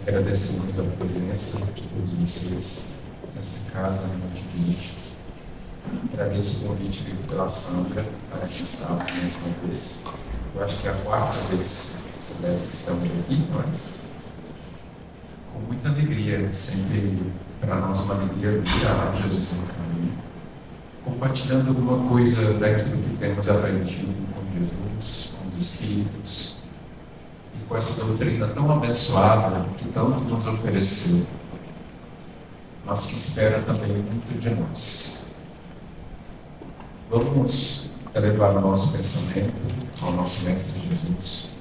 Agradecemos a presença de todos vocês nessa casa, no Monte. Agradeço o convite feito pela Sandra para que estamos mais uma vez. Eu acho que é a quarta vez que estamos aqui, não é? Com muita alegria, sempre para nós uma alegria ver a Jesus no caminho, compartilhando alguma coisa daquilo que temos aprendido com Jesus, com os Espíritos, e com essa doutrina tão abençoada que tanto nos ofereceu, mas que espera também muito de nós. Vamos elevar o nosso pensamento ao nosso Mestre Jesus.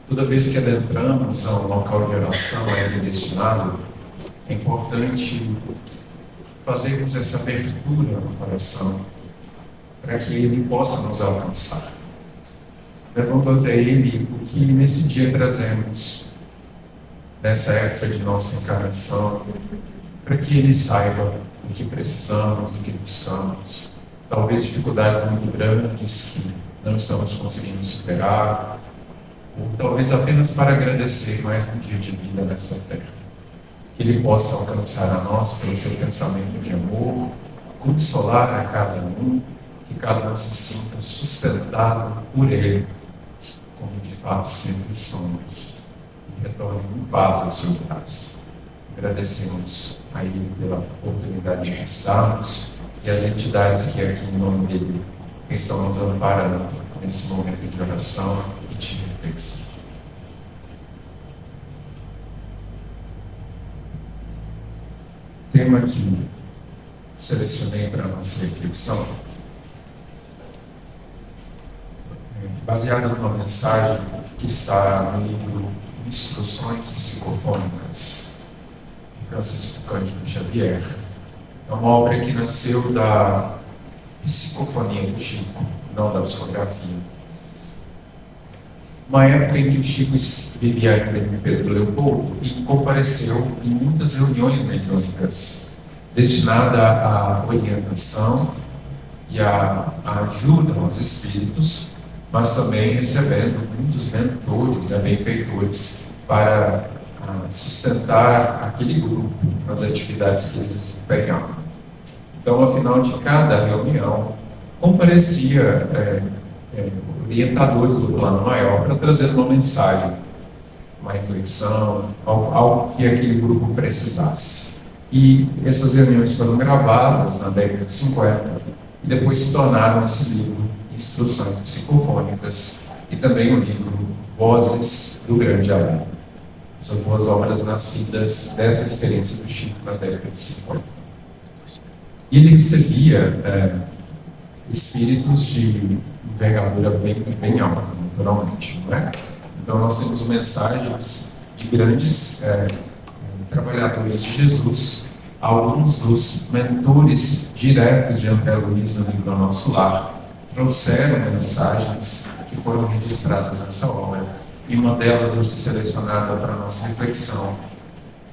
Toda vez que adentramos a um local de oração a ele destinado, é importante fazermos essa abertura no coração para que ele possa nos alcançar, levando até ele o que nesse dia trazemos nessa época de nossa encarnação, para que ele saiba o que precisamos, o que buscamos, talvez dificuldades muito grandes que não estamos conseguindo superar, ou talvez apenas para agradecer mais um dia de vida nessa terra. Que ele possa alcançar a nós pelo seu pensamento de amor, consolar a cada um, que cada um se sinta sustentado por ele, como de fato sempre somos, e retorne em paz aos seus braços. Agradecemos a ele pela oportunidade de estarmos e as entidades que aqui em nome dele estão nos amparando nesse momento de oração e de reflexão. O tema que selecionei para a nossa reflexão é baseado numa mensagem que está no livro Instruções Psicofônicas, de Francisco Cândido Xavier. É uma obra que nasceu da psicofonia do Chico, não da psicografia. Uma época em que o Chico vivia ainda em Pedro Leopoldo e compareceu em muitas reuniões mediúnicas, destinada à orientação e à ajuda aos espíritos, mas também recebendo muitos mentores, benfeitores, para sustentar aquele grupo nas atividades que eles desempenhavam. Então, ao final de cada reunião, comparecia orientadores do plano maior para trazer uma mensagem, uma reflexão, algo que aquele grupo precisasse. E essas reuniões foram gravadas na década de 50 e depois se tornaram esse livro, Instruções Psicofônicas, e também o livro Vozes do Grande Além. Essas duas obras nascidas dessa experiência do Chico na década de 50. E ele recebia espíritos de envergadura bem alta, naturalmente, não é? Então nós temos mensagens de grandes trabalhadores de Jesus, alguns dos mentores diretos de André Luiz no livro do Nosso Lar trouxeram mensagens que foram registradas nessa obra, e uma delas hoje selecionada para a nossa reflexão,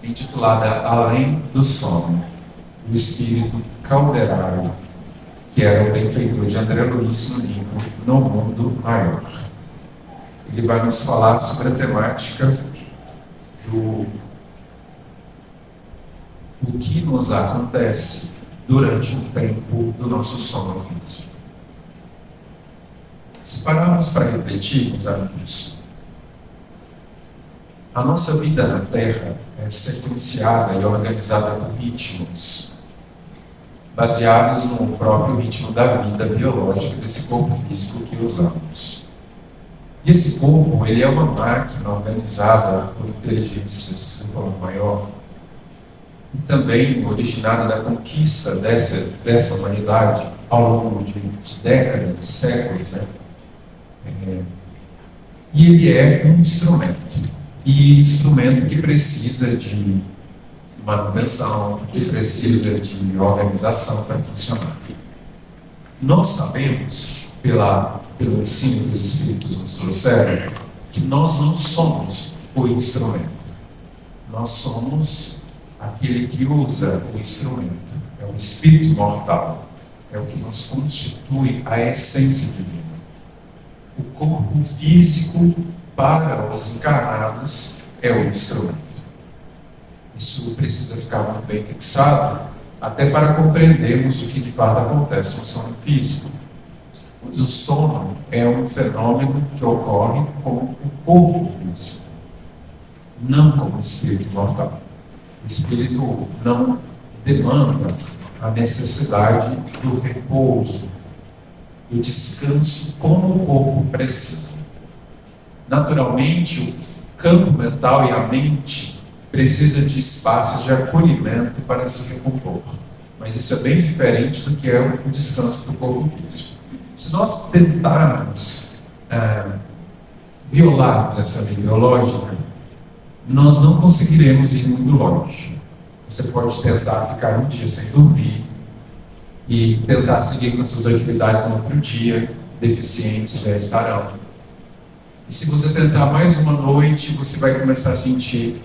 intitulada Além do Sono, do Espírito Calderário, que era o benfeitor de André Luiz no livro No Mundo Maior. Ele vai nos falar sobre a temática do que nos acontece durante o tempo do nosso sono físico. Se pararmos para refletir, meus amigos, a nossa vida na Terra é sequenciada e organizada por ritmos, baseados no próprio ritmo da vida biológica desse corpo físico que usamos. E esse corpo, ele é uma máquina organizada por inteligências do plano maior, e também originada da conquista dessa humanidade ao longo de décadas, de séculos, né? E ele é um instrumento, e instrumento que precisa de manutenção, que precisa de organização para funcionar. Nós sabemos, pelo ensino que os Espíritos nos trouxeram, que nós não somos o instrumento. Nós somos aquele que usa o instrumento. É o Espírito imortal. É o que nos constitui a essência divina. O corpo físico para os encarnados é o instrumento. Isso precisa ficar muito bem fixado, até para compreendermos o que de fato acontece no sono físico. Pois o sono é um fenômeno que ocorre com o corpo físico, não como o espírito mortal. O espírito não demanda a necessidade do repouso, do descanso como o corpo precisa. Naturalmente, o campo mental e a mente precisa de espaços de acolhimento para se recompor. Mas isso é bem diferente do que é o descanso do corpo físico. Se nós tentarmos violar essa lei biológica, nós não conseguiremos ir muito longe. Você pode tentar ficar um dia sem dormir e tentar seguir com suas atividades no outro dia, deficientes já estarão. E se você tentar mais uma noite, você vai começar a sentir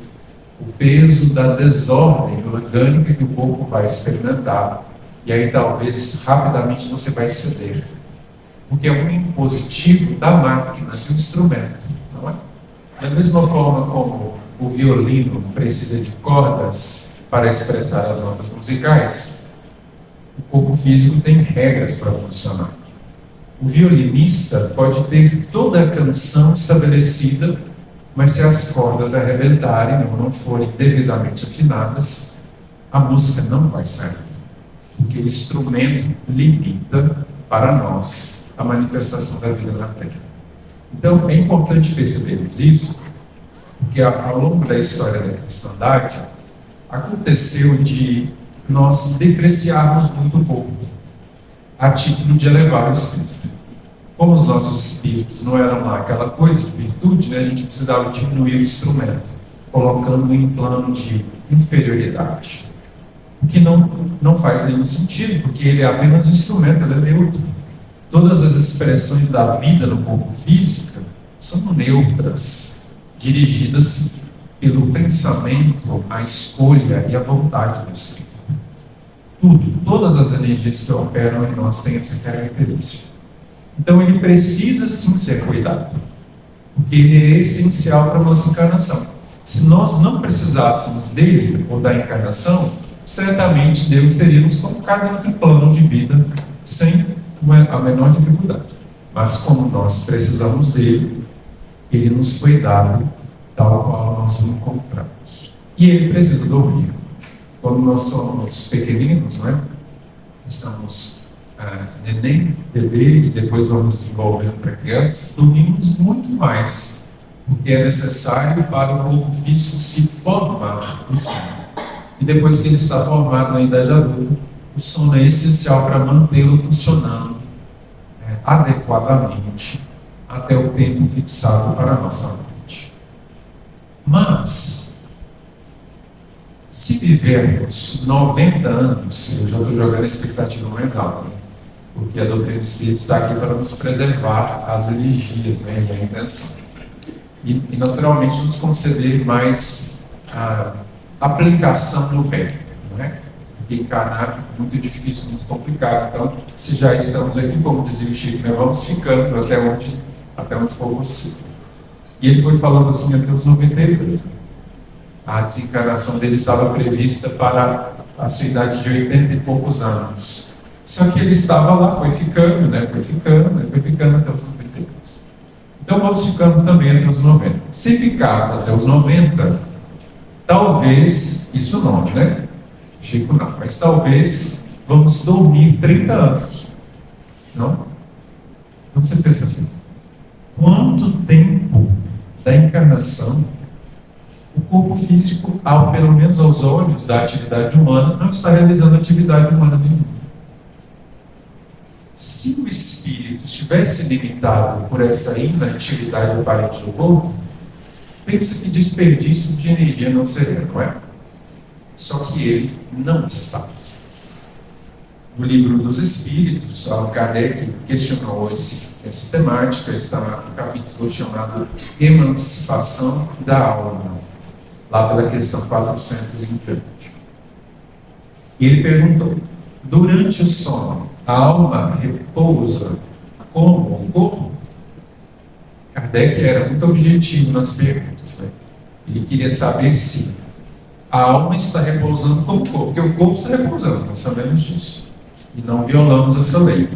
o peso da desordem orgânica que o corpo vai experimentar. E aí talvez rapidamente você vai ceder. Porque é um impositivo da máquina, do instrumento. Não é? Da mesma forma como o violino precisa de cordas para expressar as notas musicais, o corpo físico tem regras para funcionar. O violinista pode ter toda a canção estabelecida, mas se as cordas arrebentarem ou não forem devidamente afinadas, a música não vai sair. Porque o instrumento limita para nós a manifestação da vida na Terra. Então, é importante perceber isso, porque ao longo da história da cristandade, aconteceu de nós depreciarmos muito o corpo, a título de elevar o espírito. Como os nossos espíritos não eram lá aquela coisa de virtude, né, a gente precisava diminuir o instrumento, colocando em plano de inferioridade. O que não faz nenhum sentido, porque ele é apenas um instrumento, ele é neutro. Todas as expressões da vida no corpo físico são neutras, dirigidas pelo pensamento, a escolha e a vontade do espírito. Todas as energias que operam em nós têm essa característica. Então ele precisa sim ser cuidado, porque ele é essencial para a nossa encarnação. Se nós não precisássemos dele ou da encarnação, certamente Deus teria nos colocado em outro plano de vida sem a menor dificuldade. Mas como nós precisamos dele, ele nos foi dado tal qual nós o encontramos. E ele precisa dormir. Quando nós somos pequeninos, não é? Estamos neném, bebê, e depois vamos desenvolvendo para criança, dormimos muito mais, porque é necessário para o corpo físico se formar no sono. E depois que ele está formado na idade adulta, o sono é essencial para mantê-lo funcionando adequadamente até o tempo fixado para a nossa morte. Mas, se vivermos 90 anos, eu já estou jogando a expectativa mais alta, né? Porque a doutrina espírita está aqui para nos preservar as energias, né, e a intenção. E naturalmente nos conceder mais aplicação no bem, não é? Porque encarnar é muito difícil, muito complicado. Então, se já estamos aqui, como dizia o Chico, né, vamos ficando até onde for possível. E ele foi falando assim até os 92. A desencarnação dele estava prevista para a sua idade de 80 e poucos anos. Só que ele estava lá, foi ficando até os 92. Então vamos ficando também até os 90. Se ficarmos até os 90, talvez, isso não, né? Chico não, mas talvez vamos dormir 30 anos. Não? Então você pensa assim, quanto tempo da encarnação o corpo físico, pelo menos aos olhos da atividade humana, não está realizando atividade humana nenhuma? Se o espírito estivesse limitado por essa inatividade aparente do corpo, pensa que desperdício de energia não seria, não é? Só que ele não está. No livro dos Espíritos, Allan Kardec questionou essa temática, está no capítulo chamado Emancipação da Alma, lá pela questão 420. E ele perguntou: durante o sono, a alma repousa como o corpo? Kardec era muito objetivo nas perguntas, né? Ele queria saber se a alma está repousando como o corpo, porque o corpo está repousando, nós sabemos disso, e não violamos essa lei.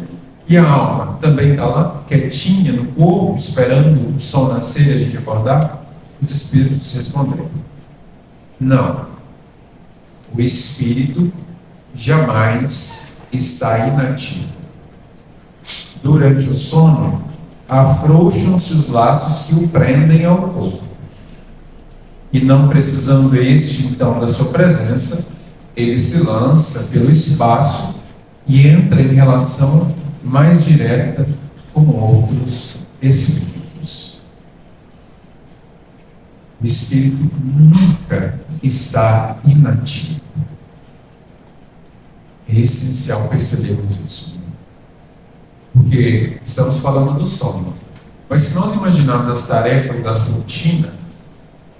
E a alma também está lá, quietinha no corpo, esperando o sol nascer e a gente acordar? Os espíritos responderam: não. O espírito jamais está inativo. Durante o sono, afrouxam-se os laços que o prendem ao corpo. E não precisando este, então, da sua presença, ele se lança pelo espaço e entra em relação mais direta com outros espíritos. O espírito nunca está inativo. É essencial percebermos isso. Porque estamos falando do sono. Mas se nós imaginarmos as tarefas da rotina,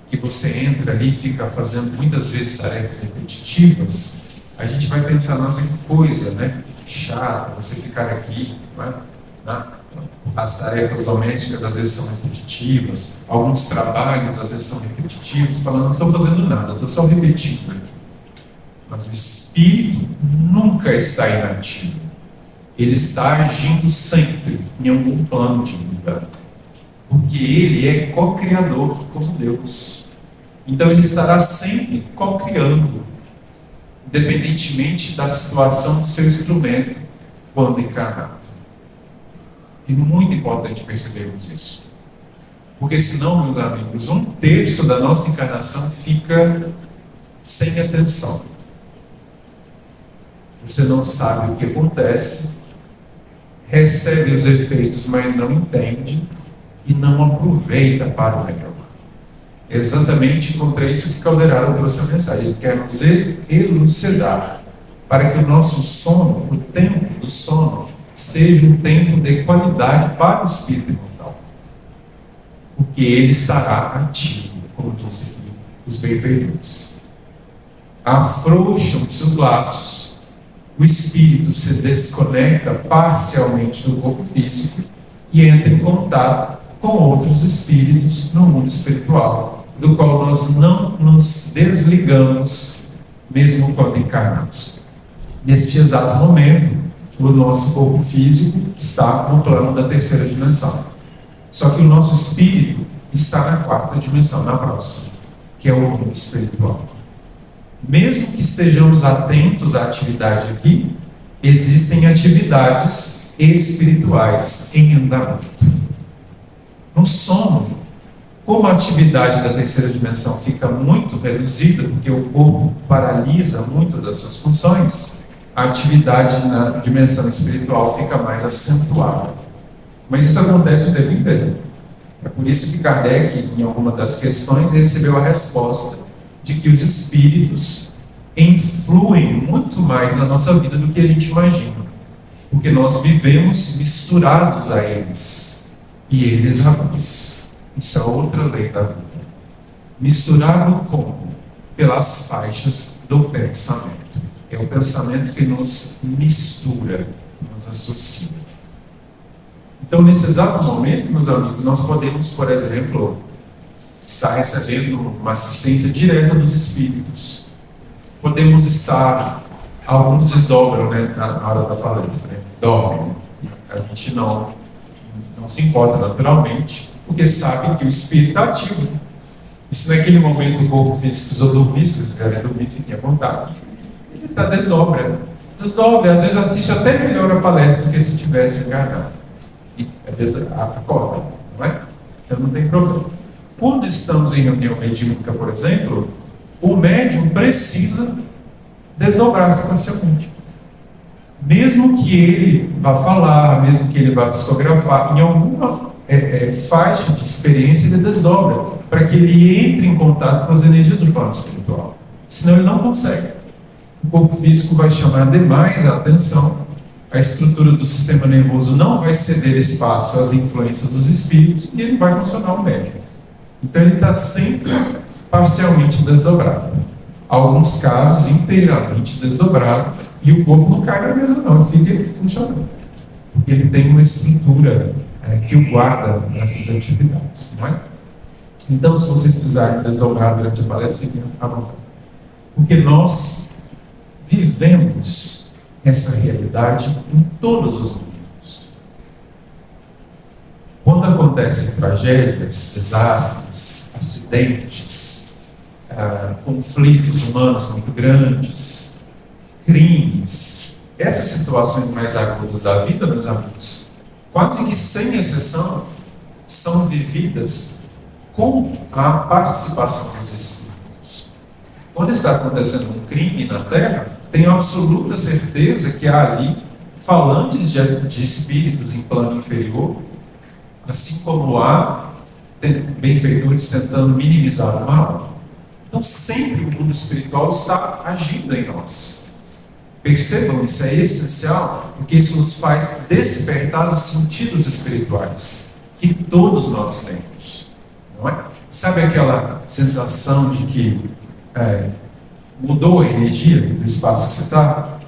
que você entra ali e fica fazendo muitas vezes tarefas repetitivas, a gente vai pensar, nossa, que coisa, né? Chata, você ficar aqui, né? As tarefas domésticas às vezes são repetitivas, alguns trabalhos às vezes são repetitivos, falando, não estou fazendo nada, estou só repetindo aqui. Mas o espírito nunca está inativo. Ele está agindo sempre em algum plano de vida. Porque ele é co-criador como Deus. Então ele estará sempre co-criando, independentemente da situação do seu instrumento quando encarnado. É muito importante percebermos isso. Porque senão, meus amigos, 1/3 da nossa encarnação fica sem atenção. Você não sabe o que acontece, recebe os efeitos, mas não entende e não aproveita para o melhor. É exatamente contra isso que Calderaro trouxe a mensagem. Ele quer nos elucidar para que o nosso sono, o tempo do sono, seja um tempo de qualidade para o espírito imortal. Porque ele estará ativo, como disse aqui os benfeitores. Afrouxam-se os laços, o espírito se desconecta parcialmente do corpo físico e entra em contato com outros espíritos no mundo espiritual, do qual nós não nos desligamos, mesmo quando encarnamos. Neste exato momento, o nosso corpo físico está no plano da terceira dimensão. Só que o nosso espírito está na quarta dimensão, na próxima, que é o mundo espiritual. Mesmo que estejamos atentos à atividade aqui, existem atividades espirituais em andamento. No sono, como a atividade da terceira dimensão fica muito reduzida, porque o corpo paralisa muitas das suas funções, a atividade na dimensão espiritual fica mais acentuada. Mas isso acontece o tempo inteiro. É por isso que Kardec, em alguma das questões, recebeu a resposta de que os espíritos influem muito mais na nossa vida do que a gente imagina. Porque nós vivemos misturados a eles. E eles a nós. Isso é outra lei da vida. Misturado como? Pelas faixas do pensamento. É o pensamento que nos mistura, que nos associa. Então, nesse exato momento, meus amigos, nós podemos, por exemplo, estar recebendo uma assistência direta dos espíritos. Podemos estar, alguns desdobram, né, na hora da palestra, né? Dormem. A gente não se importa naturalmente, porque sabe que o espírito está ativo. E se naquele momento o corpo físico precisou dormir, se vocês querem dormir, fiquem à vontade. Ele está desdobra, às vezes assiste até melhor a palestra do que se tivesse enganado. E às vezes acorda, não é? Então não tem problema. Quando estamos em reunião mediúnica, por exemplo, o médium precisa desdobrar-se parcialmente. Mesmo que ele vá falar, mesmo que ele vá psicografar, em alguma faixa de experiência ele desdobra, para que ele entre em contato com as energias do plano espiritual. Senão ele não consegue. O corpo físico vai chamar demais a atenção, a estrutura do sistema nervoso não vai ceder espaço às influências dos espíritos e ele vai funcionar o médium. Então ele está sempre parcialmente desdobrado. Alguns casos inteiramente desdobrado e o corpo não cai na mesa não, ele fica funcionando. Porque ele tem uma estrutura que o guarda nessas atividades, não é? Então, se vocês precisarem desdobrar durante a palestra, fiquem à vontade. Porque nós vivemos essa realidade em todos os momentos. Quando acontecem tragédias, desastres, acidentes, conflitos humanos muito grandes, crimes, essas situações mais agudas da vida, meus amigos, quase que sem exceção, são vividas com a participação dos espíritos. Quando está acontecendo um crime na Terra, tenho absoluta certeza que há ali falantes de espíritos em plano inferior, assim como há benfeitores tentando minimizar o mal. Então, sempre o mundo espiritual está agindo em nós. Percebam, isso é essencial, porque isso nos faz despertar os sentidos espirituais que todos nós temos. Não é? Sabe aquela sensação de que mudou a energia do espaço que você está?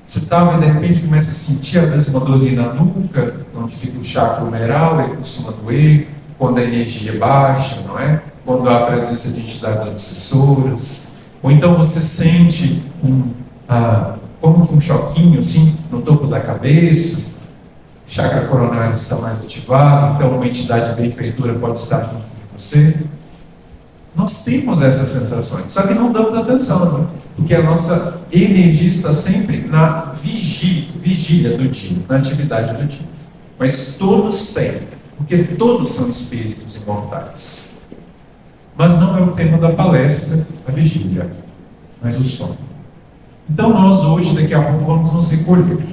Você estava e de repente começa a sentir, às vezes, uma dorzinha na nuca, onde fica o chakra humeral, ele costuma doer, quando a energia baixa, não é? Quando há a presença de entidades obsessoras. Ou então você sente como que um choquinho assim no topo da cabeça, o chakra coronário está mais ativado, então uma entidade benfeitora pode estar junto de você. Nós temos essas sensações, só que não damos atenção, né? Porque a nossa energia está sempre na vigília do dia, na atividade do dia. Mas todos têm, porque todos são espíritos imortais. Mas não é o tema da palestra, a vigília, mas o sono. Então nós hoje, daqui a pouco, vamos nos recolher.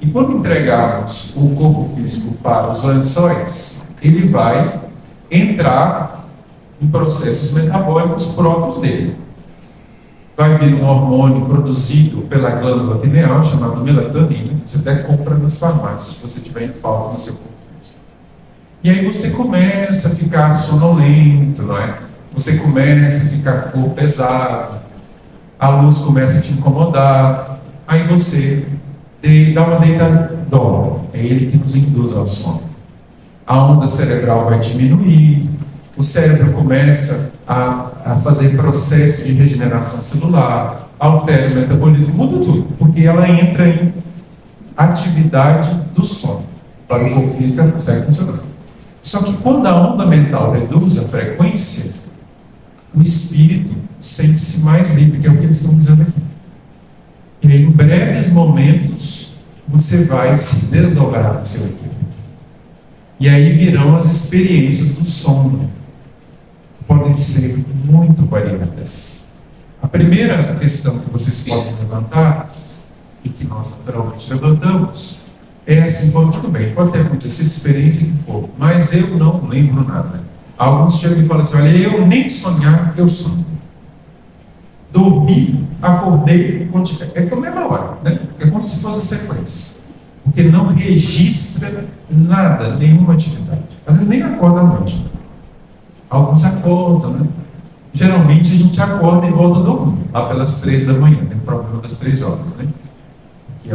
E quando entregarmos o corpo físico para os lençóis, ele vai entrar em processos metabólicos próprios dele. Vai vir um hormônio produzido pela glândula pineal, chamado melatonina, que você até compra nas farmácias, se você tiver em falta no seu corpo físico. E aí você começa a ficar sonolento, não é? Você começa a ficar com o corpo pesado, a luz começa a te incomodar, aí você dá uma deitada, dorme. É ele que nos induz ao sono. A onda cerebral vai diminuir, o cérebro começa a fazer processo de regeneração celular, altera o metabolismo, muda tudo, porque ela entra em atividade do sono. Para o corpo físico, ela consegue funcionar. Só que quando a onda mental reduz a frequência, o espírito sente-se mais livre, que é o que eles estão dizendo aqui. E em breves momentos, você vai se desdobrar do seu corpo. E aí virão as experiências do sono. Podem ser muito variadas. A primeira questão que vocês podem levantar, e que nós naturalmente levantamos, é assim: bom, tudo bem, pode ter acontecido experiência que for, mas eu não lembro nada. Alguns chegam e falam assim: olha, eu nem sonhar, eu sonho. Dormi, acordei, é como a mesma hora, né? É como se fosse a sequência. Porque não registra nada, nenhuma atividade. Às vezes nem acorda à noite. Alguns acordam, né? Geralmente a gente acorda e volta a dormir, lá pelas 3 da manhã, tem o problema das 3 horas, né? Que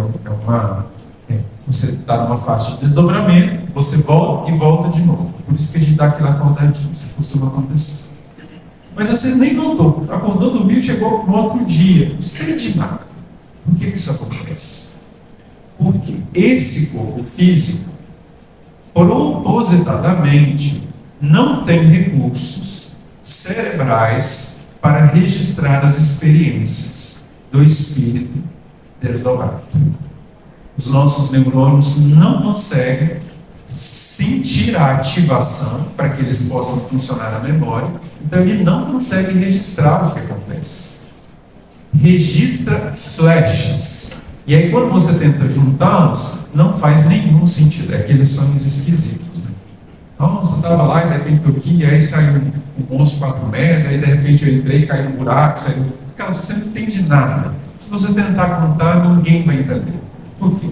você está numa faixa de desdobramento, você volta e volta de novo. Por isso que a gente dá aquela acordadinha, isso costuma acontecer. Mas vocês nem notou, acordou, dormiu, chegou no outro dia, não sei de nada. Por que isso acontece? Porque esse corpo físico, propositadamente, não tem recursos cerebrais para registrar as experiências do espírito desdobrado. Os nossos neurônios não conseguem sentir a ativação para que eles possam funcionar na memória, então ele não consegue registrar o que acontece. Registra flashes. E aí quando você tenta juntá-los, não faz nenhum sentido. É aqueles sonhos esquisitos, né? Nossa, eu estava lá e de repente estou aqui, e aí saiu um monstro de 4 metros, aí de repente eu entrei, caí no buraco, saiu... Cara, você não entende nada. Se você tentar contar, ninguém vai entender. Por quê?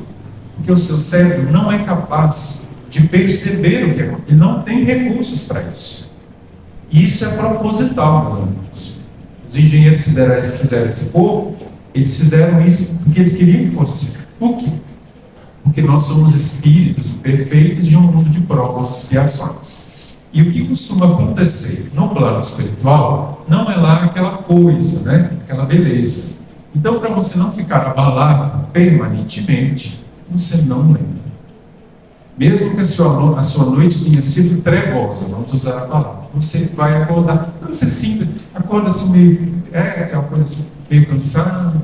Porque o seu cérebro não é capaz de perceber o que é. Ele não tem recursos para isso. E isso é proposital, meus amigos. Os engenheiros siderais que fizeram esse corpo, eles fizeram isso porque eles queriam que fosse assim. Por quê? Porque nós somos espíritos imperfeitos de um mundo de provas e expiações. E o que costuma acontecer no plano espiritual não é lá aquela coisa, né? Aquela beleza. Então, para você não ficar abalado permanentemente, você não lembra. Mesmo que a sua noite tenha sido trevosa, vamos usar a palavra, você vai acordar, você sinta, acorda assim meio, aquela coisa assim, meio cansado,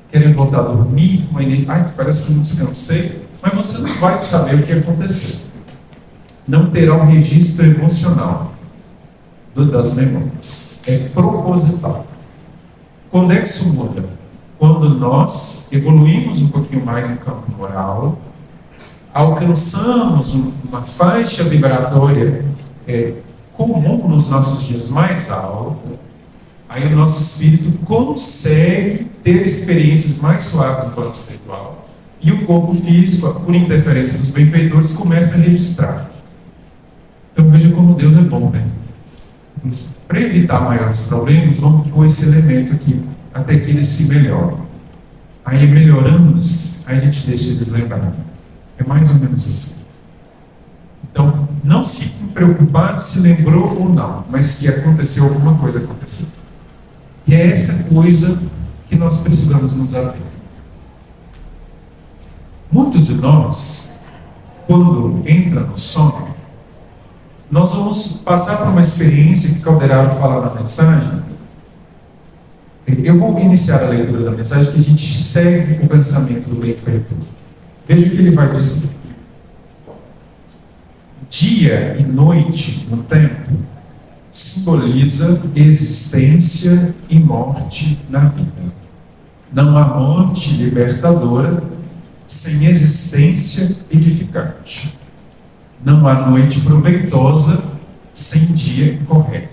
querendo voltar a dormir, com a energia, parece que não descansei, mas você não vai saber o que aconteceu. Não terá um registro emocional das memórias. É proposital. Quando é que isso muda? Quando nós evoluímos um pouquinho mais no campo moral, alcançamos uma faixa vibratória comum nos nossos dias mais alta, aí o nosso espírito consegue ter experiências mais suaves no plano espiritual e o corpo físico, por interferência dos benfeitores, começa a registrar. Então veja como Deus é bom, né? Para evitar maiores problemas, vamos pôr esse elemento aqui, até que eles se melhorem. Aí melhorando-se, aí a gente deixa eles lembrarem. É mais ou menos assim. Então, não fiquem preocupados se lembrou ou não, mas que aconteceu alguma coisa aconteceu. E é essa coisa que nós precisamos nos ater. Muitos de nós, quando entra no sono, nós vamos passar por uma experiência que Calderaro fala na mensagem. Eu vou iniciar a leitura da mensagem que a gente segue o pensamento do benfeitor. Veja o que ele vai dizer. Dia e noite no tempo simboliza existência e morte na vida. Não há morte libertadora sem existência edificante. Não há noite proveitosa sem dia correto.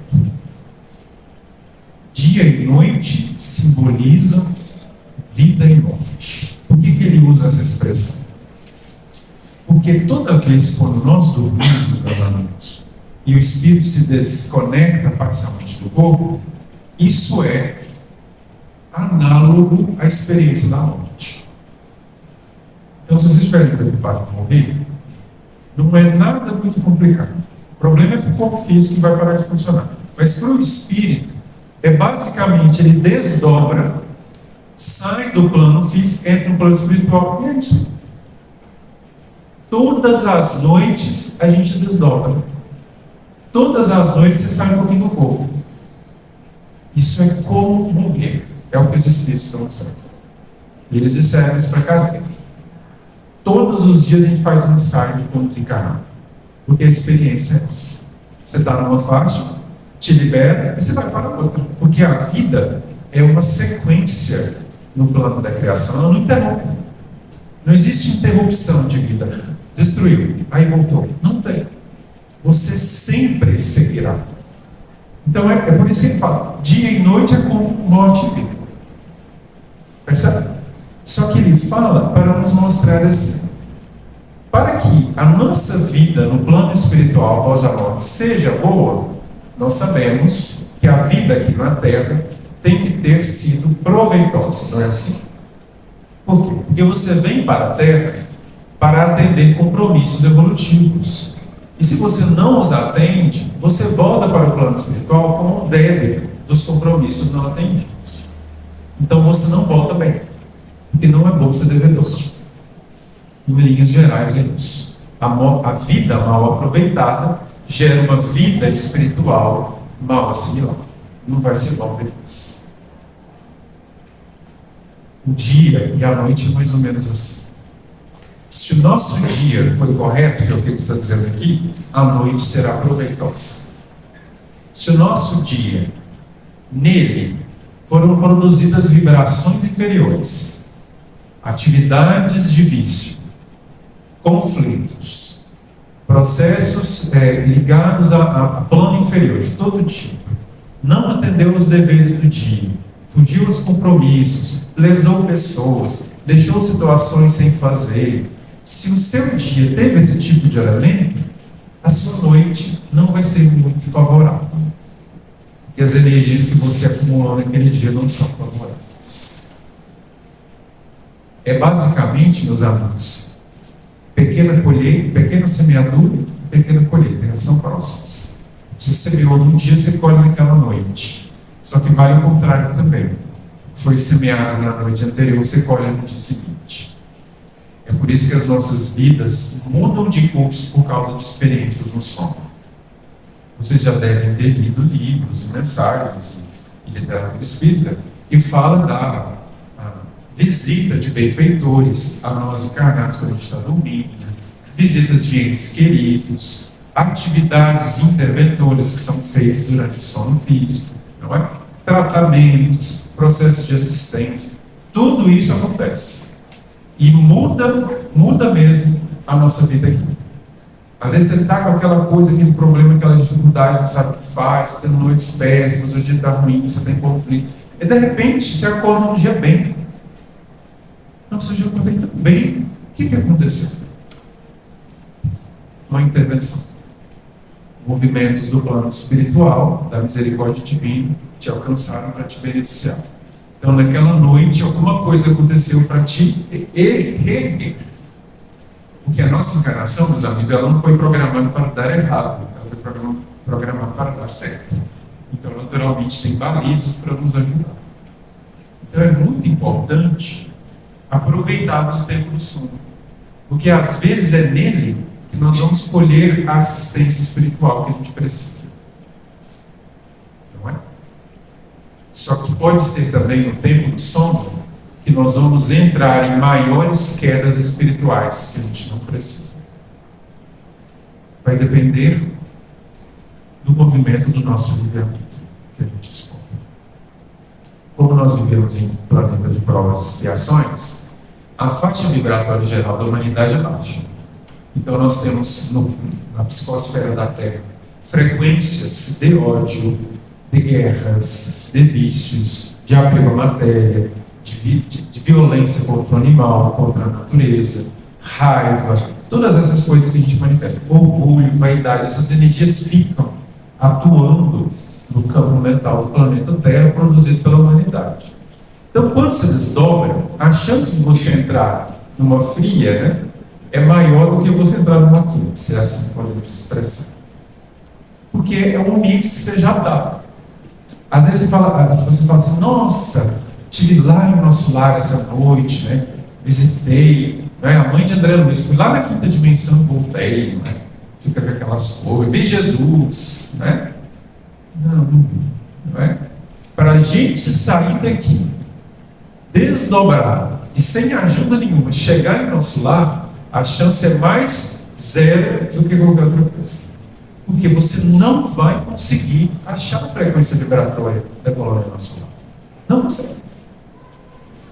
Dia e noite simbolizam vida e morte. Por que ele usa essa expressão? Porque toda vez quando nós dormimos, meus amigos, e o espírito se desconecta parcialmente do corpo, isso é análogo à experiência da morte. Então, se vocês estiverem preocupados com morrer, não é nada muito complicado. O problema é para o corpo físico que vai parar de funcionar. Mas para o espírito, basicamente, ele desdobra, sai do plano físico, entra no plano espiritual, e é isso. Todas as noites a gente desdobra. Todas as noites você sai um pouquinho do corpo. Isso é como morrer. É o que os espíritos estão dizendo. E eles disseram isso para Kardec. Todos os dias a gente faz um ensaio de como desencarnar. Porque a experiência é essa. Você está numa faixa, te libera, e você vai para outra. Porque a vida é uma sequência no plano da criação, ela não interrompe. Não existe interrupção de vida. Destruiu, aí voltou. Não tem. Você sempre seguirá. Então é por isso que ele fala, dia e noite é como morte e vida. Percebe? Só que ele fala para nos mostrar assim, para que a nossa vida no plano espiritual após a morte seja boa, nós sabemos que a vida aqui na Terra tem que ter sido proveitosa, não é assim? Por quê? Porque você vem para a Terra para atender compromissos evolutivos. E se você não os atende, você volta para o plano espiritual como um débito dos compromissos não atendidos. Então você não volta bem, porque não é bom ser devedor. Em linhas gerais é isso. A vida mal aproveitada gera uma vida espiritual mal assimilada. Não vai ser bom depois. O dia e a noite é mais ou menos assim. Se o nosso dia foi correto, que é o que ele está dizendo aqui, a noite será proveitosa. Se o nosso dia, nele, foram produzidas vibrações inferiores, atividades de vício, conflitos, processos ligados a plano inferior de todo tipo, não atendeu os deveres do dia, fugiu aos compromissos, lesou pessoas, deixou situações sem fazer. Se o seu dia teve esse tipo de elemento, a sua noite não vai ser muito favorável. Porque as energias que você acumulou naquele dia não são favoráveis. é basicamente, meus amigos, pequena colheita, pequena semeadura e pequena colheita. Elas são próximas. Você semeou num dia, você colhe naquela noite. Só que vale o contrário também. Foi semeado na noite anterior, você colhe no dia seguinte. É por isso que as nossas vidas mudam de curso por causa de experiências no sono. Vocês já devem ter lido livros e mensagens e literatura espírita que fala da visita de benfeitores a nós encarnados quando a gente está dormindo, visitas de entes queridos, atividades interventoras que são feitas durante o sono físico, não é? Tratamentos, processos de assistência, tudo isso acontece. E muda mesmo a nossa vida aqui. Às vezes você está com aquela coisa, aquele problema, aquela dificuldade, não sabe o que faz, você tem noites péssimas, o dia está ruim, você tem conflito. E de repente você acorda um dia bem. Nossa, hoje eu acordei tão bem. O que aconteceu? Uma intervenção. Movimentos do plano espiritual, da misericórdia divina, te alcançaram para te beneficiar. Então, naquela noite, alguma coisa aconteceu para te erguer. Porque a nossa encarnação, meus amigos, ela não foi programada para dar errado, ela foi programada para dar certo. Então, naturalmente, tem balizas para nos ajudar. Então, é muito importante aproveitarmos o tempo do sono. Porque, às vezes, é nele que nós vamos colher a assistência espiritual que a gente precisa. Não é? Só que pode ser também no tempo do sono que nós vamos entrar em maiores quedas espirituais que a gente não precisa. Vai depender do movimento do nosso livre-arbítrio que a gente escolhe. Como nós vivemos em planeta de provas e expiações, a faixa vibratória geral da humanidade é baixa. Então nós temos na psicosfera da Terra frequências de ódio, de guerras, de vícios, de apego à matéria, de violência contra o animal, contra a natureza, raiva, todas essas coisas que a gente manifesta, orgulho, vaidade, essas energias ficam atuando no campo mental do planeta Terra produzido pela humanidade. Então, quando se desdobra, a chance de você entrar numa fria, né, é maior do que você entrar numa quente, se é assim podemos expressar. Porque é um ambiente que você já dá. Às vezes as pessoas falam assim, nossa, estive lá em nosso lar essa noite, né? Visitei, né? A mãe de André Luiz, fui lá na quinta dimensão, voltei, né? Fica com aquelas coisas, vi Jesus, né? Não é? Para a gente sair daqui, desdobrar e sem ajuda nenhuma, chegar em nosso lar, a chance é mais zero do que qualquer outra coisa. Porque você não vai conseguir achar a frequência vibratória da colônia nosso lar. Não consegue.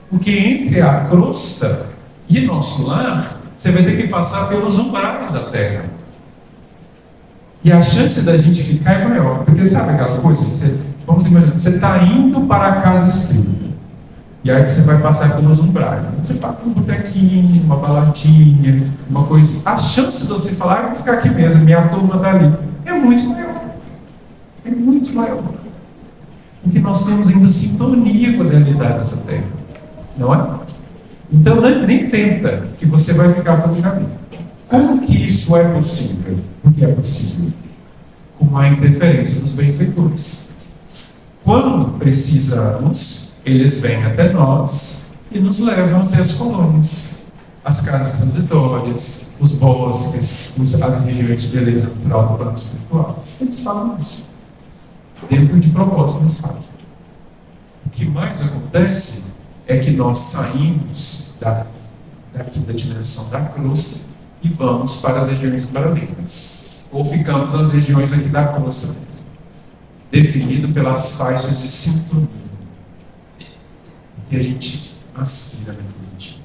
Porque entre a crosta e nosso lar, você vai ter que passar pelos umbrais da Terra. E a chance da gente ficar é maior. Porque sabe aquela coisa? Vamos imaginar, você está indo para a casa espírita. E aí você vai passar pelos umbrais. Você vai para um botequinho, uma baladinha, uma coisa. A chance de você falar, eu vou ficar aqui mesmo, minha turma está ali, é muito maior. É muito maior. Porque nós temos ainda sintonia com as realidades dessa Terra. Não é? Então nem tenta que você vai ficar pelo caminho. Como que isso é possível? Porque é possível com a interferência dos benfeitores. Quando precisamos, eles vêm até nós e nos levam até as colônias, as casas transitórias, os bosques, as regiões de beleza natural do plano espiritual. Eles fazem isso. Dentro de propósito eles fazem. O que mais acontece é que nós saímos daqui da dimensão da crosta e vamos para as regiões paralelas. Ou ficamos nas regiões aqui da crosta mesmo, definido pelas faixas de sintonia que a gente aspira naquele dia.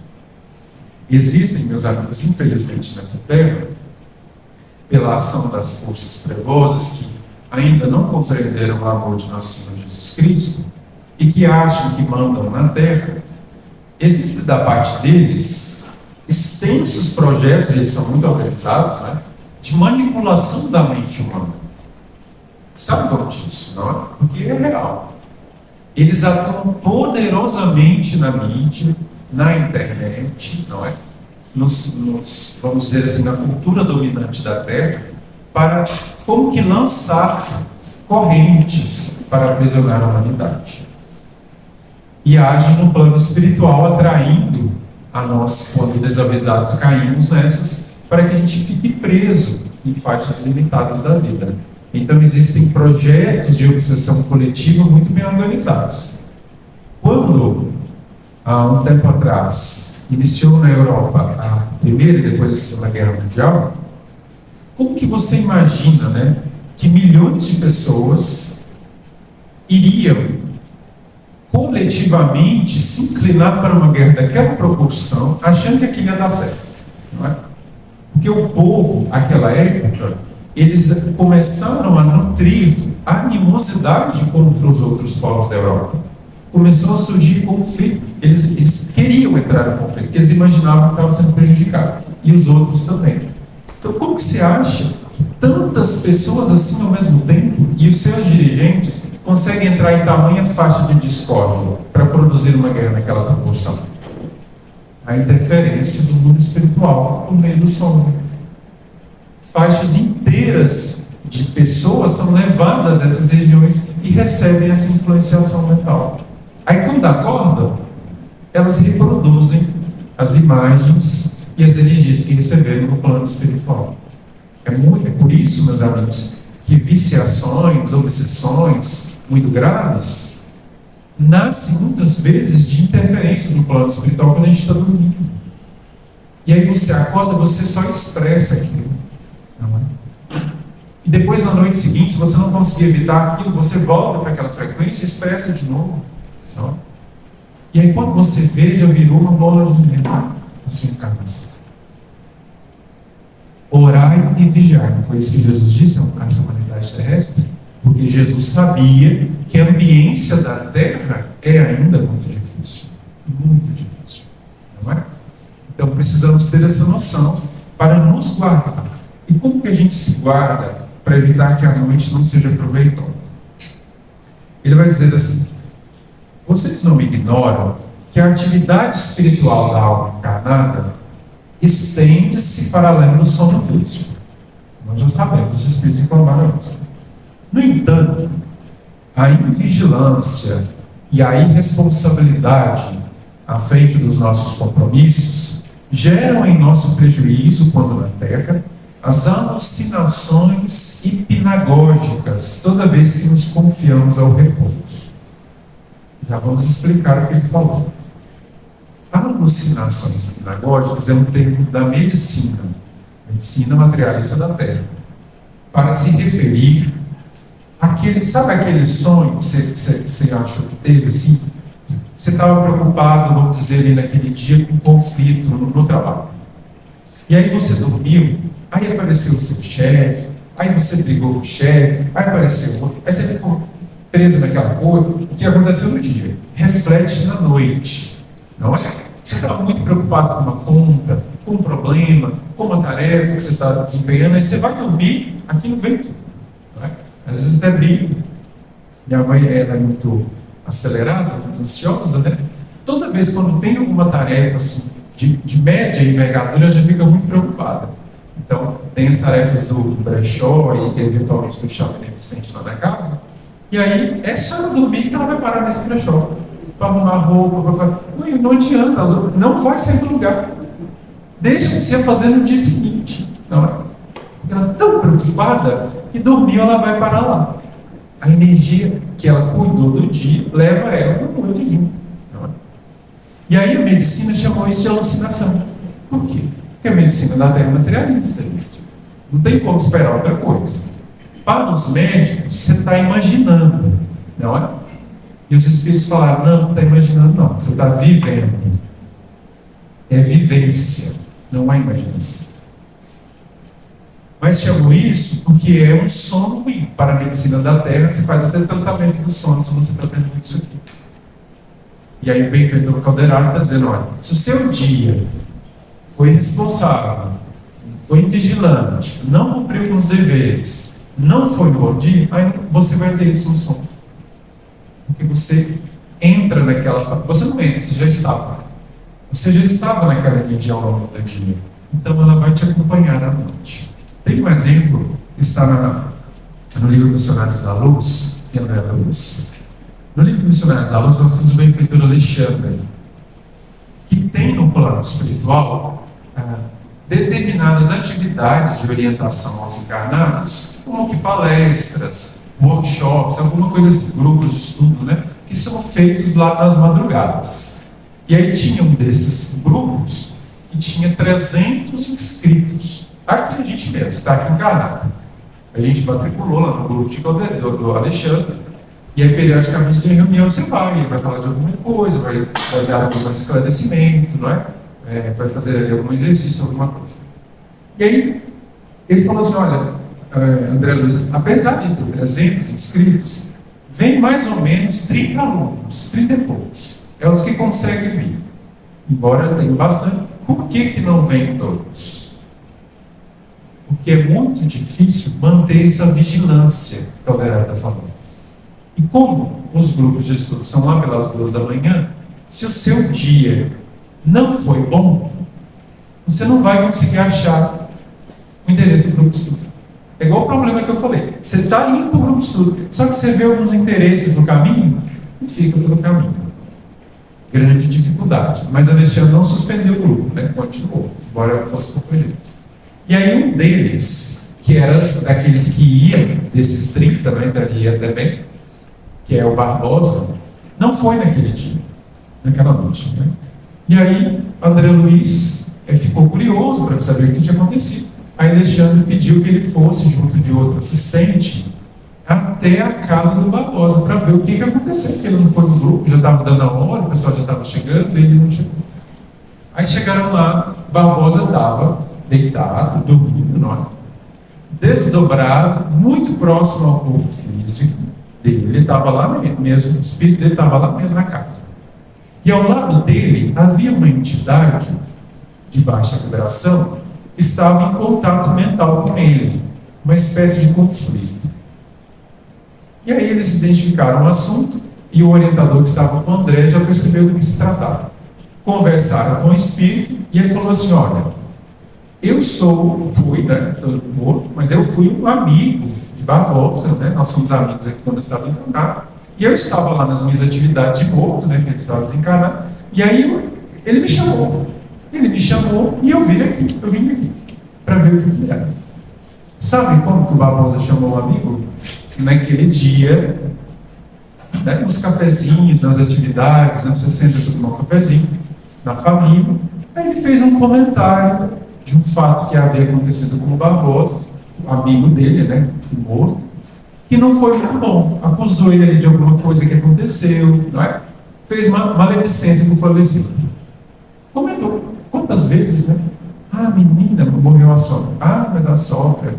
Existem, meus amigos, infelizmente nessa Terra, pela ação das forças trevosas que ainda não compreenderam o amor de nosso Senhor Jesus Cristo e que acham que mandam na Terra, existe da parte deles extensos projetos, e eles são muito organizados, né, de manipulação da mente humana. Sabe como disso, não é? Porque é real. Eles atuam poderosamente na mídia, na internet, não é? Vamos dizer assim, na cultura dominante da Terra, para como que lançar correntes para aprisionar a humanidade. E age no plano espiritual, atraindo a nós, quando desavisados caímos nessas, para que a gente fique preso em faixas limitadas da vida. Então existem projetos de obsessão coletiva muito bem organizados. Quando, há um tempo atrás, iniciou na Europa a Primeira e depois a Segunda Guerra Mundial, como que você imagina, né, que milhões de pessoas iriam coletivamente se inclinar para uma guerra daquela proporção, achando que aquilo ia dar certo, não é? Porque o povo, naquela época, eles começaram a nutrir animosidade contra os outros povos da Europa. Começou a surgir conflito. Eles queriam entrar no conflito, porque eles imaginavam que estavam sendo prejudicados. E os outros também. Então, como que você acha que tantas pessoas assim ao mesmo tempo, e os seus dirigentes, conseguem entrar em tamanha faixa de discórdia para produzir uma guerra naquela proporção? A interferência do mundo espiritual no meio do sono. Faixas inteiras de pessoas são levadas a essas regiões e recebem essa influenciação mental. Aí, quando acordam, elas reproduzem as imagens e as energias que receberam no plano espiritual. É por isso, meus amigos, que viciações, obsessões muito graves nascem muitas vezes de interferência no plano espiritual quando a gente está dormindo. E aí você acorda, você só expressa aquilo. Não é? E depois, na noite seguinte, se você não conseguir evitar aquilo, você volta para aquela frequência e expressa de novo. Não é? E aí, quando você vê, já virou uma bola de neve na sua encarnação. Orai e vigiai. Não foi isso que Jesus disse a essa humanidade terrestre? Porque Jesus sabia que a ambiência da Terra é ainda muito difícil. Muito difícil. Não é? Então, precisamos ter essa noção para nos guardar. E como que a gente se guarda para evitar que a noite não seja proveitosa? Ele vai dizer assim: vocês não ignoram que a atividade espiritual da alma encarnada estende-se para além do sono físico. Nós já sabemos, os espíritos informaram isso. No entanto, a invigilância e a irresponsabilidade à frente dos nossos compromissos geram em nosso prejuízo, quando na Terra, as alucinações hipnagógicas toda vez que nos confiamos ao repouso. Já vamos explicar o que ele falou. Alucinações hipnagógicas é um termo da medicina materialista da Terra, para se referir àquele, sabe aquele sonho que você achou que teve assim? Você estava preocupado, vamos dizer, ali naquele dia com um conflito no trabalho. E aí você dormiu, aí apareceu o seu chefe, aí você brigou com o chefe, aí apareceu outro, aí você ficou preso naquela coisa. O que aconteceu no dia reflete na noite, não é? Você estava muito preocupado com uma conta, com um problema, com uma tarefa que você está desempenhando, aí você vai dormir, aquilo vem tudo. Não é? Às vezes até briga. Minha mãe ela é muito acelerada, muito ansiosa, né? Toda vez quando tem alguma tarefa assim, de média envergadura, ela já fica muito preocupada. Então, tem as tarefas do brechó e eventualmente do chá beneficente lá na casa, e aí é só ela dormir que ela vai parar nesse brechó. Para arrumar roupa, para fazer. Não adianta, não vai sair do lugar. Deixa de ser fazer no dia seguinte. Não é? Porque ela é tão preocupada que dormiu, ela vai parar lá. A energia que ela cuidou do dia leva ela para o noite junto. Não é? E aí a medicina chamou isso de alucinação. Por quê? Porque a medicina da Terra é materialista, gente. Não tem como esperar outra coisa. Para os médicos, você está imaginando, não é? E os espíritos falaram: não está imaginando, não. Você está vivendo. É vivência, não é imaginação. Mas chamou isso porque é um sono ruim. Para a medicina da Terra, você faz até tratamento do sono se você está tendo isso aqui. E aí o benfeitor Calderaro está dizendo: olha, se o seu dia foi responsável, foi vigilante, não cumpriu com os deveres, não foi no bom dia, aí você vai ter isso no sono. Porque você entra naquela... Você não entra, você já estava. Você já estava naquela região ao longo do dia, então ela vai te acompanhar à noite. Tem um exemplo que está no livro Missionários da Luz, que é André Luiz. No livro Missionários da Luz, nós temos o benfeitor Alexandre, que tem no plano espiritual determinadas atividades de orientação aos encarnados, como que palestras, workshops, alguma coisa assim, grupos de estudo, né, que são feitos lá nas madrugadas. E aí tinha um desses grupos que tinha 300 inscritos. Aqui a gente mesmo, está aqui encarnado. A gente matriculou lá no grupo do Alexandre, e aí periodicamente tem reunião, você vai falar de alguma coisa, vai dar algum esclarecimento, não é? Vai fazer algum exercício, alguma coisa. E aí ele falou assim, olha, André Luiz, apesar de ter 300 inscritos, vem mais ou menos 30 alunos, 30 e poucos. É os que conseguem vir. Embora tenha bastante. Por que não vêm todos? Porque é muito difícil manter essa vigilância que o Alderado está falando. E como os grupos de estudo são lá pelas 2 da manhã, se o seu dia não foi bom, você não vai conseguir achar o endereço do grupo de estudo. É igual o problema que eu falei. Você está indo para o grupo de estudo, só que você vê alguns interesses no caminho e fica pelo caminho. Grande dificuldade. Mas Alexandre não suspendeu o grupo, né? Continuou, embora fosse pouco jeito. E aí um deles, que era daqueles que iam, desses 30, né, entraria também, que é o Barbosa, não foi naquele dia, naquela noite, né? E aí André Luiz ficou curioso para saber o que tinha acontecido. Aí Alexandre pediu que ele fosse, junto de outro assistente, até a casa do Barbosa, para ver o que aconteceu, porque ele não foi no grupo, já estava dando a hora, o pessoal já estava chegando, ele não chegou. Aí chegaram lá, Barbosa estava deitado, dormindo, não é? Desdobrado, muito próximo ao corpo físico dele, ele estava lá mesmo, o espírito dele estava lá mesmo na casa. E ao lado dele havia uma entidade de baixa vibração que estava em contato mental com ele, uma espécie de conflito. E aí eles identificaram o assunto e o orientador que estava com o André já percebeu do que se tratava. Conversaram com o espírito e ele falou assim, olha, fui, né, todo morto, mas eu fui um amigo de Barbosa, né, nós somos amigos aqui quando eu estava encarnado, e eu estava lá nas minhas atividades de morto, né, que ele estava desencarnado, e aí ele me chamou e eu vim aqui, para ver o que era. Sabe como que o Barbosa chamou o amigo? Naquele dia, né, nos cafezinhos, nas atividades, né, você senta para tomar um cafezinho, na família, aí ele fez um comentário de um fato que havia acontecido com o Barbosa, o amigo dele, né, morto, que não foi muito bom. Acusou ele de alguma coisa que aconteceu, não é? Fez uma maledicência com o falecido. Comentou quantas vezes, né? Ah, menina, morreu a sogra. Ah, mas a sogra.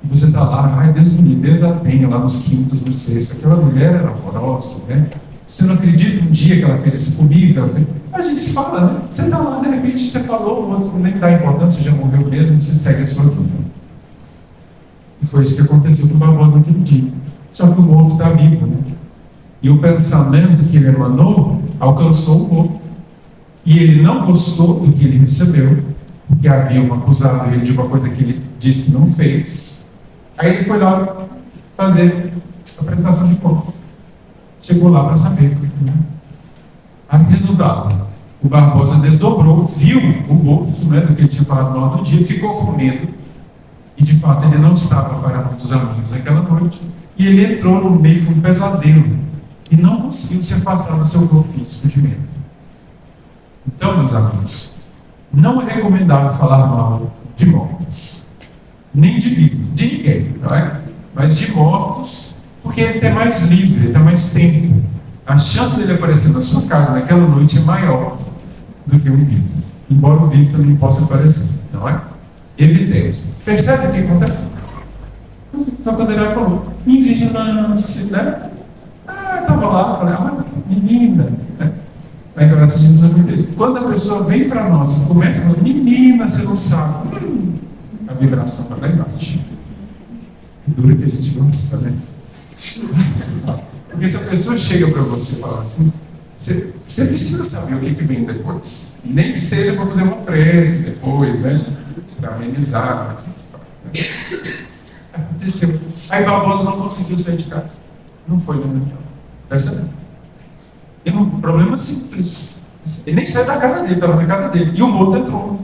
E você está lá, ai, Deus me livre, Deus a tenha lá nos quintos, no sexto. Aquela mulher era horrorosa, né? Você não acredita um dia que ela fez isso comigo? Ela fez... A gente se fala, né? Você está lá, de repente você falou, o outro nem dá importância, já morreu mesmo, você segue a sua vida. E foi isso que aconteceu com o Barbosa naquele dia. Só que o morto está vivo, né? E o pensamento que ele emanou alcançou o morto. E ele não gostou do que ele recebeu, porque haviam acusado ele de uma coisa que ele disse que não fez. Aí ele foi lá fazer a prestação de contas. Chegou lá para saber. Aí, resultado, o Barbosa desdobrou, viu o morto, né, do que ele tinha falado no outro dia, ficou com medo. E de fato ele não estava para muitos amigos naquela noite. E ele entrou no meio de um pesadelo. E não conseguiu se afastar do seu corpo físico de medo. Então, meus amigos, não é recomendável falar mal de mortos. Nem de vivos, de ninguém, não é? Mas de mortos, porque ele está mais livre, ele está mais tempo. A chance dele aparecer na sua casa naquela noite é maior do que um vivo. Embora o vivo também possa aparecer, não é? Evitemos. Percebe o que acontece? Foi quando ele falou, em vigilância, né? Ah, estava lá, falei, menina, né? Aí, graças a Jesus, acontece. Quando a pessoa vem para nós e começa a falar, menina, você não sabe, a vibração vai lá embaixo. Dura que a gente gosta, né? Porque se a pessoa chega para você e fala assim, Você precisa saber o que vem depois. Nem que seja para fazer uma prece depois, né? Para amenizar. Aconteceu. Aí Barbosa não conseguiu sair de casa. Não foi na reunião. Percebe? E um problema simples. Ele nem saiu da casa dele, estava na casa dele. E o morto entrou.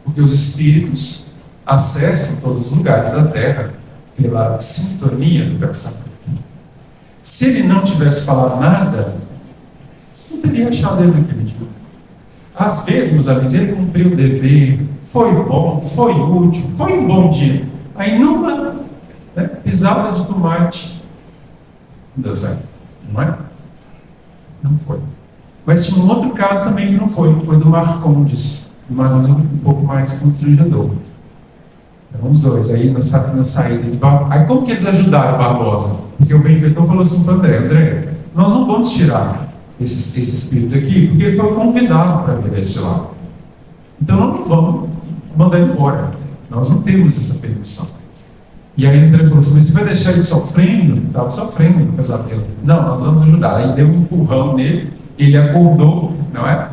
Porque os espíritos acessam todos os lugares da Terra pela sintonia do pensamento. Se ele não tivesse falado nada, não teria achado ele naquele dia. Às vezes, meus amigos, ele cumpriu o dever, foi bom, foi útil, foi um bom dia. Aí numa pisada de tomate, não deu certo, não é? Não foi. Mas tinha um outro caso também que não foi do Marcondes. O Marcondes um pouco mais constrangedor. Então, os dois, aí na saída de Barbosa. Aí como que eles ajudaram Barbosa? Porque o benfeitor falou assim para André, nós não vamos tirar esse espírito aqui, porque ele foi convidado para vir deste lado. Então nós não vamos mandar ele embora. Nós não temos essa permissão. E aí André falou assim, mas você vai deixar ele sofrendo? Estava sofrendo no pesadelo. Não, nós vamos ajudar. Aí deu um empurrão nele, ele acordou, não é?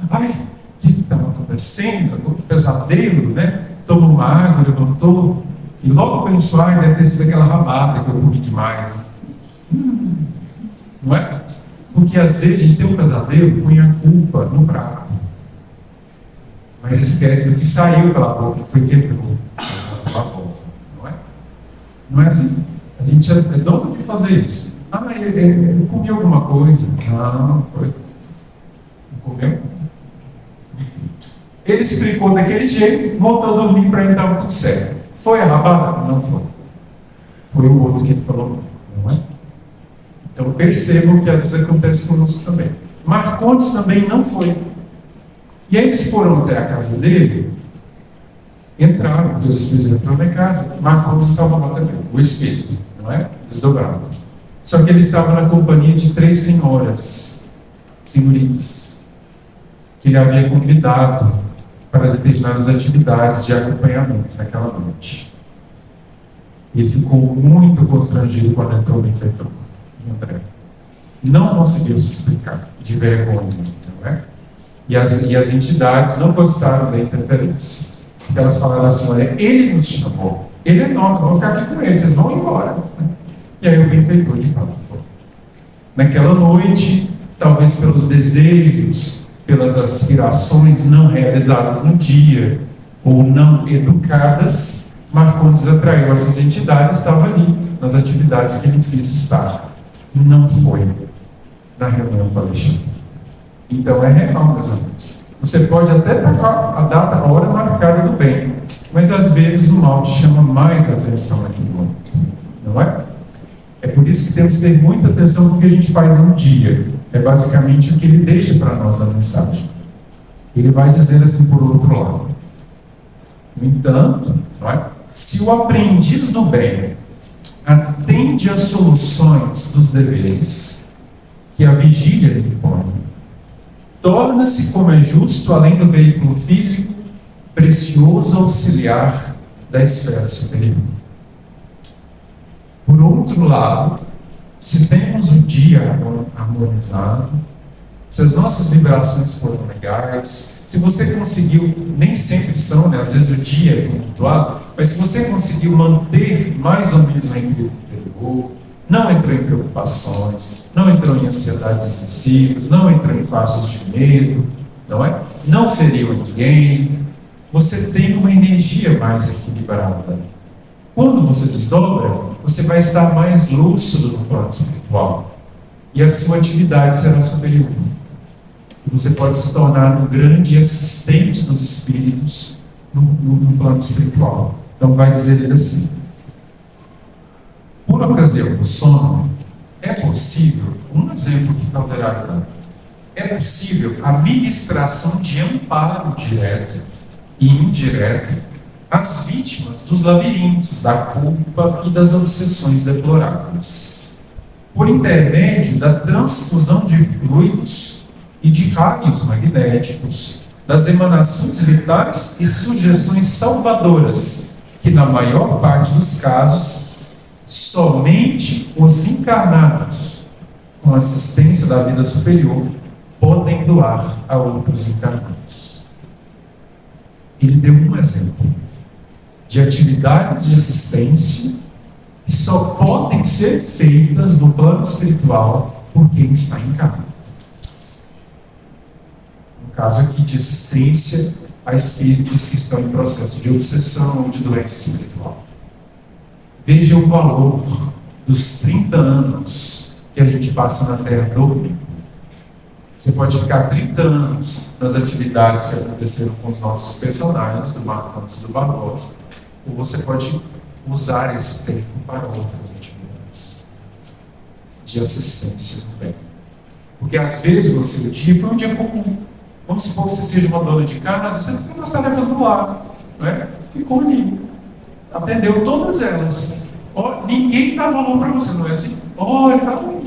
Ai, o que estava acontecendo? O pesadelo, né? Tomou uma água, levantou, e logo pelo suar deve ter sido aquela rabada que eu comi demais. Não é? Porque às vezes a gente tem um pesadelo, põe a culpa no prato. Mas esquece do que saiu pela boca, foi que entrou na bolsa. Não é? Não é assim. A gente é dono de fazer isso. Eu comi alguma coisa. Não foi. Não comeu? Ele explicou daquele jeito, voltou a dormir para ele estava tudo certo. Foi a rabada? Não foi. Foi o outro que ele falou, não é? Então percebam que às vezes acontece conosco também. Marcondes também não foi. E aí eles foram até a casa dele, entraram, porque os espíritos entraram na casa, Marcondes estava lá também, o espírito, não é? Desdobrado. Só que ele estava na companhia de 3 senhoritas, que ele havia convidado para determinadas atividades de acompanhamento naquela noite. Ele ficou muito constrangido quando entrou no benfeitor, André. Não conseguiu se explicar, de vergonha, não é? E as entidades não gostaram da interferência. Porque elas falaram assim, olha, ele nos chamou, ele é nosso, vamos ficar aqui com ele, vocês vão embora. E aí o benfeitor de fato foi. Naquela noite, talvez pelos desejos, pelas aspirações não realizadas no dia, ou não educadas, Marcondes atraiu essas entidades, estava ali, nas atividades que ele quis estar. Não foi na reunião com Alexandre. Então é real, meus amigos. Você pode até estar com a data, a hora marcada do bem, mas às vezes o mal te chama mais atenção naquele momento, não é? É por isso que temos que ter muita atenção no que a gente faz no dia. É basicamente o que ele deixa para nós na mensagem. Ele vai dizer assim por outro lado. No entanto, não é? Se o aprendiz do bem atende às soluções dos deveres que a vigília lhe impõe, torna-se, como é justo, além do veículo físico, precioso auxiliar da esfera superior. Por outro lado, se temos o dia harmonizado, se as nossas vibrações foram legais, se você conseguiu, nem sempre são, né? Às vezes o dia é tumultuado, mas se você conseguiu manter mais ou menos o equilíbrio interior, não entrou em preocupações, não entrou em ansiedades excessivas, não entrou em faixas de medo, não é? Não feriu ninguém, você tem uma energia mais equilibrada. Quando você desdobra, você vai estar mais lúcido no plano espiritual e a sua atividade será superior. E você pode se tornar um grande assistente dos espíritos no plano espiritual. Então vai dizer ele assim: por ocasião do sono, é possível, um exemplo que Calderaro dá, é possível a ministração de amparo direto e indireto às vítimas dos labirintos, da culpa e das obsessões deploráveis, por intermédio da transfusão de fluidos e de raios magnéticos, das emanações vitais e sugestões salvadoras, que na maior parte dos casos, somente os encarnados, com assistência da vida superior, podem doar a outros encarnados. Ele deu um exemplo de atividades de assistência que só podem ser feitas no plano espiritual por quem está encarnado. No caso aqui de assistência a espíritos que estão em processo de obsessão ou de doença espiritual. Veja o valor dos 30 anos que a gente passa na Terra dormindo. Você pode ficar 30 anos nas atividades que aconteceram com os nossos personagens, do Marcos e do Barbosa, ou você pode usar esse tempo para outras atividades de assistência também. Porque às vezes no seu dia foi um dia comum. Vamos supor que você seja uma dona de casa, você não fez as tarefas do lar, não é? Ficou ali, atendeu todas elas. Ninguém dá valor para você, não é assim? Olha, tá bom,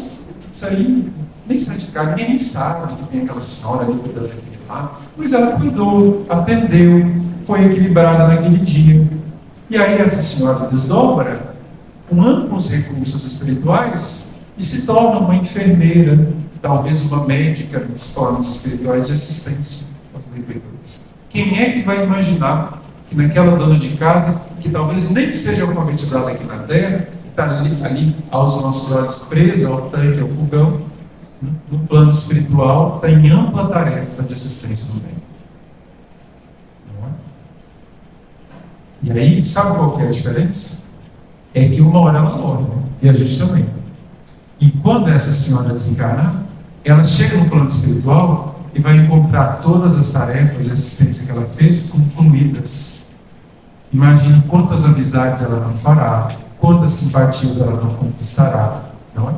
isso aí nem sai de casa, ninguém nem sabe que tem aquela senhora ali cuidando daquele lá, mas ela cuidou, atendeu, foi equilibrada naquele dia. E aí essa senhora desdobra com amplos recursos espirituais e se torna uma enfermeira, talvez uma médica nos planos espirituais de assistência aos benfeitores. Quem é que vai imaginar que naquela dona de casa, que talvez nem seja alfabetizada aqui na Terra, que está ali aos nossos olhos presa ao tanque, ao fogão, no plano espiritual, está em ampla tarefa de assistência do bem. Não é? E aí, sabe qual que é a diferença? É que uma hora ela morre, né? E a gente também. E quando essa senhora desencarnar, ela chega no plano espiritual e vai encontrar todas as tarefas de assistência que ela fez concluídas. Imagine quantas amizades ela não fará, quantas simpatias ela não conquistará, não é?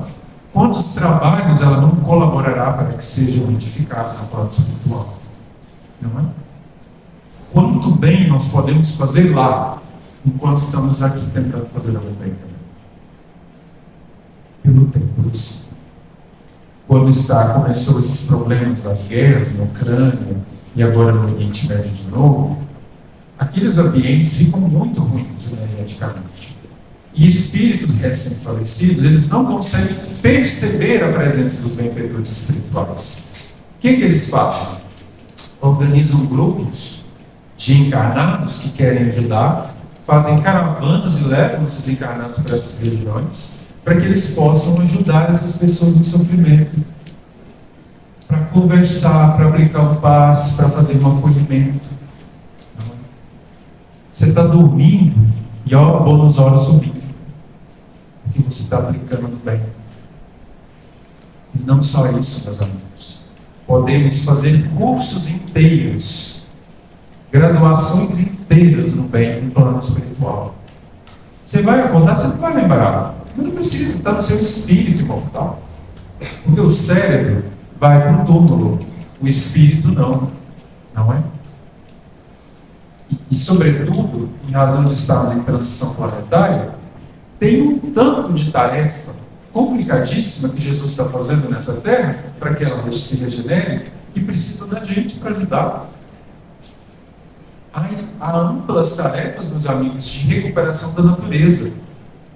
Quantos trabalhos ela não colaborará para que sejam edificados no plano espiritual, não é? Quanto bem nós podemos fazer lá, enquanto estamos aqui tentando fazer algo bem também. Pelo tempo do Senhor. Quando começou esses problemas das guerras na Ucrânia e agora no Oriente Médio de novo, aqueles ambientes ficam muito ruins energeticamente. E espíritos recém-falecidos, eles não conseguem perceber a presença dos benfeitores espirituais. O que eles fazem? Organizam grupos de encarnados que querem ajudar, fazem caravanas e levam esses encarnados para essas regiões, para que eles possam ajudar essas pessoas em sofrimento, para conversar, para aplicar o passe, para fazer um acolhimento. Você está dormindo e ó, a bônus hora subindo, porque você está aplicando o bem. E não só isso, meus amigos. Podemos fazer cursos inteiros, graduações inteiras no bem, no plano espiritual. Você vai acordar, você não vai lembrar. Não precisa, está no seu espírito imortal. Porque o cérebro vai para o túmulo, o espírito não. Não é? E, sobretudo, em razão de estarmos em transição planetária, tem um tanto de tarefa complicadíssima que Jesus está fazendo nessa Terra, para que ela se regenere, que precisa da gente para ajudar. Há amplas tarefas, meus amigos, de recuperação da natureza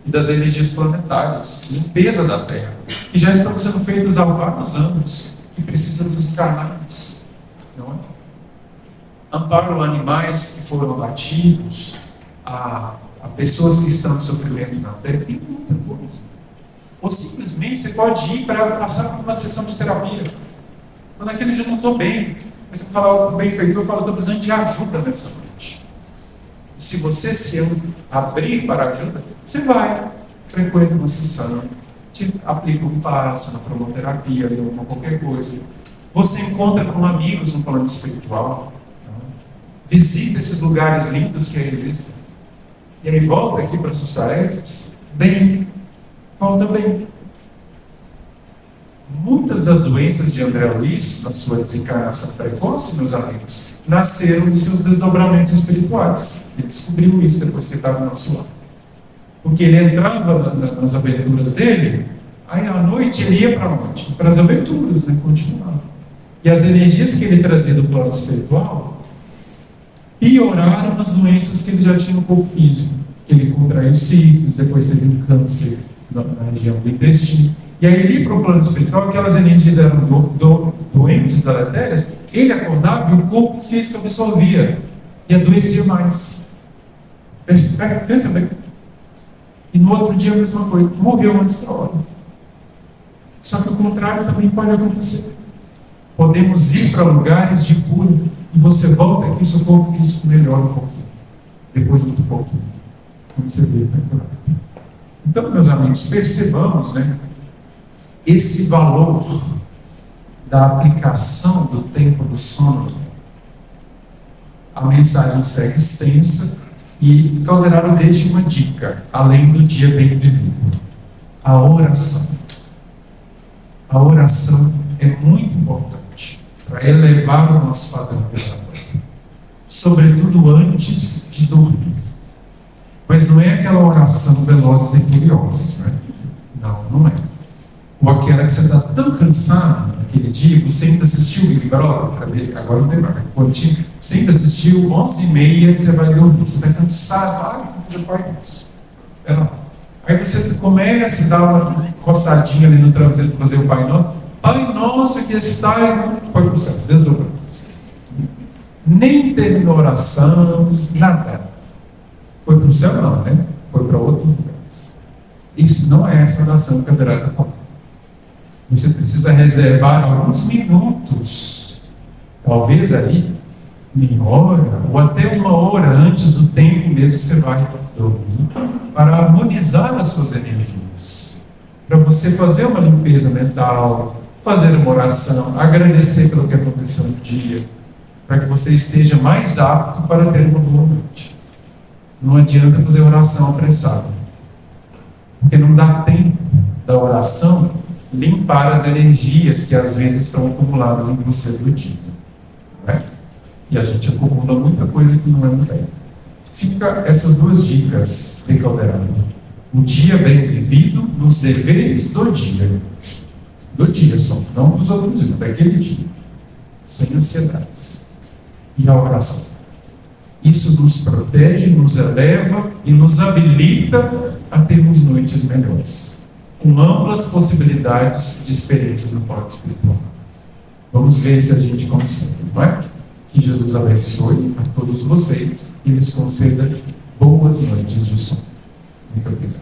e das energias planetárias, limpeza da Terra, que já estão sendo feitas há vários anos, que precisam dos encarnados. Não é? Amparo animais que foram abatidos, a pessoas que estão em sofrimento na Terra, tem muita coisa. Ou simplesmente você pode ir para passar por uma sessão de terapia. Então, naquele dia eu não estou bem, mas você falar com o benfeitor, eu falo, estou precisando de ajuda nessa noite. E se você se abrir para ajuda, você vai, frequenta uma sessão, te aplica um passe, na cromoterapia, ou qualquer coisa. Você encontra com amigos no plano espiritual, visita esses lugares lindos que aí existem. E aí volta aqui para suas tarefas, bem, volta bem. Muitas das doenças de André Luiz, na sua desencarnação precoce, meus amigos, nasceram dos seus desdobramentos espirituais. Ele descobriu isso depois que ele estava no nosso lado. Porque ele entrava nas aventuras dele, aí à noite ele ia para onde? Para as aventuras, né? Continuava. E as energias que ele trazia do plano espiritual pioraram as doenças que ele já tinha no corpo físico. Ele contraiu sífilis, depois teve um câncer na região do intestino. E aí, ali para o plano espiritual, aquelas energias eram doentes, deletérias, ele acordava e o corpo físico absorvia e adoecia mais. Pensa bem. E no outro dia a mesma coisa, morreu antes da hora. Só que o contrário também pode acontecer. Podemos ir para lugares de cura e você volta aqui, o seu corpo físico melhora um pouquinho. Depois de muito pouquinho. Quando você vê, está curado. Então, meus amigos, percebamos, esse valor da aplicação do tempo do sono. A mensagem segue extensa e Calderaro deixa uma dica, além do dia bem vivido. A oração. A oração é muito importante para elevar o nosso padrão vibratório, sobretudo antes de dormir. Mas não é aquela oração velozes e furiosas, não é. Ou aquela que você está tão cansado naquele dia, você ainda assistiu o Big Brother, agora não tem mais, você ainda assistiu 11h30, você vai dormir, você está cansado, você pode isso. Aí você começa a dar uma encostadinha ali no travesseiro para fazer o Pai Nosso. Pai Nosso que estás, foi para o céu, desdobrou. Nem terminou a oração, nada. Foi para o céu não, Foi para outros lugares. Isso não é essa oração que a Calderaro está falando. Você precisa reservar alguns minutos, talvez aí, meia hora, ou até uma hora antes do tempo mesmo que você vai dormir, para harmonizar as suas energias. Para você fazer uma limpeza mental, fazer uma oração, agradecer pelo que aconteceu no dia, para que você esteja mais apto para ter uma boa noite. Não adianta fazer oração apressada, porque não dá tempo da oração limpar as energias que às vezes estão acumuladas em você do dia. E a gente acumula muita coisa que não é muito bem. Fica essas duas dicas de Calderaro. O dia bem vivido nos deveres do dia. Do dia só, não dos outros dias, daquele dia. Sem ansiedades. E a oração. Isso nos protege, nos eleva e nos habilita a termos noites melhores, com amplas possibilidades de experiência no plano espiritual. Vamos ver se a gente consegue, não é? Que Jesus abençoe a todos vocês e lhes conceda boas noites de sono. Muito obrigado.